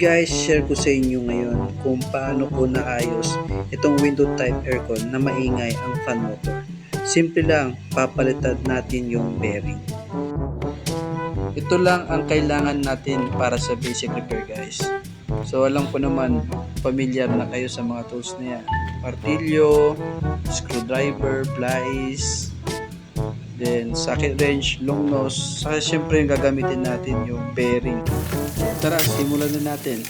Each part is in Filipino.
Guys, share ko sa inyo ngayon kung paano ko naayos itong window type aircon na maingay ang fan motor. Simple lang, papalitan natin yung bearing. Ito lang ang kailangan natin para sa basic repair guys. So alam ko naman, familiar na kayo sa mga tools na yan. Martilyo, screwdriver, pliers, then socket wrench, long nose, saka syempre yung gagamitin natin yung bearing. Tara, simulan na natin.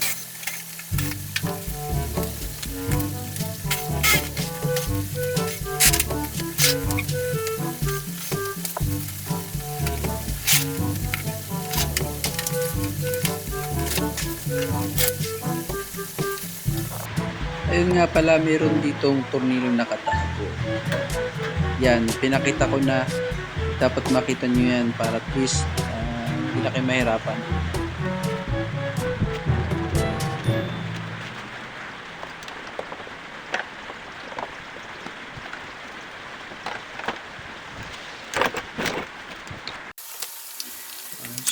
Ayun nga pala, meron ditong tornilyo nakatago. Yan, pinakita ko na, dapat makita nyo yan para at least hindi na kayo mahirapan.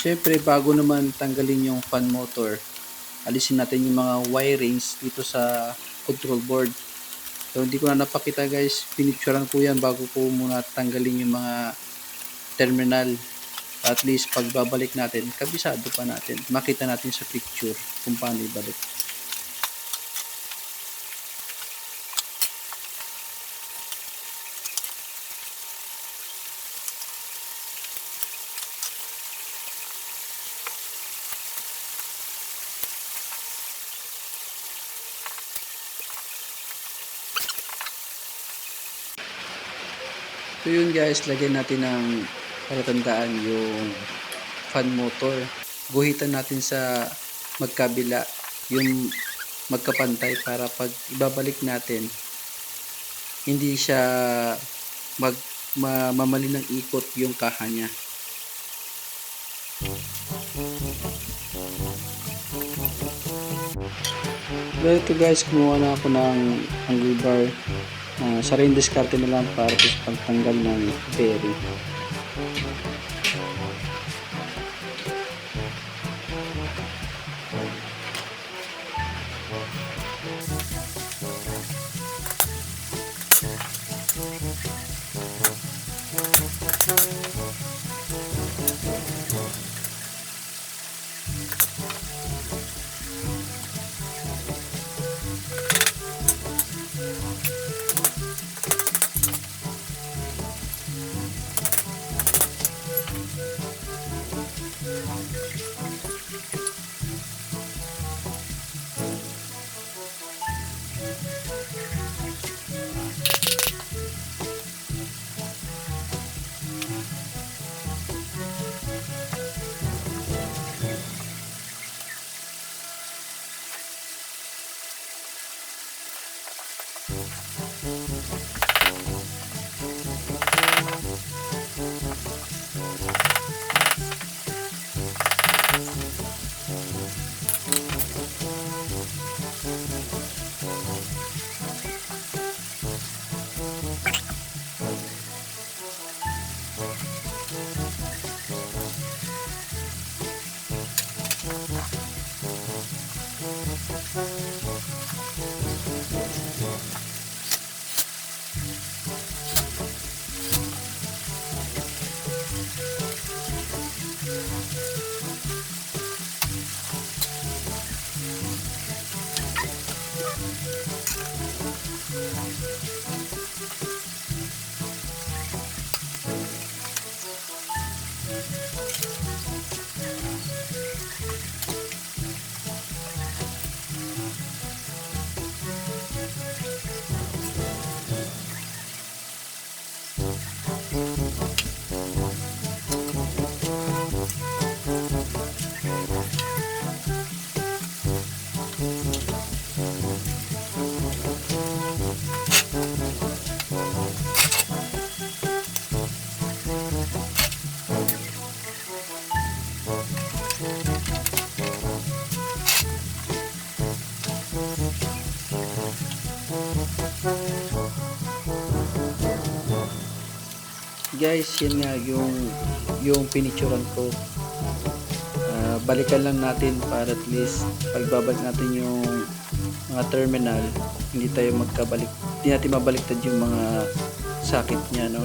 Siyempre, bago naman tanggalin yung fan motor, alisin natin yung mga wirings dito sa control board. So hindi ko na napakita guys, pinicturean ko yan bago ko muna tanggalin yung mga terminal. At least pagbabalik natin, kabisado pa natin, makita natin sa picture kung paano ibalik. So yun guys, lagyan natin ng palatandaan yung fan motor. Guhitan natin sa magkabila yung magkapantay para pag ibabalik natin, hindi siya mamali ng ikot yung kaha niya. Ganito guys, kumuha na ako ng angle bar. Sariling diskarte na lang para sa pagtanggal ng bearing. Guys, yan nga yung pinicturean ko. balikan lang natin para at least pagbabalik natin yung mga terminal, hindi tayo magkabalik, hindi natin mabaliktad yung mga sakit niya, no?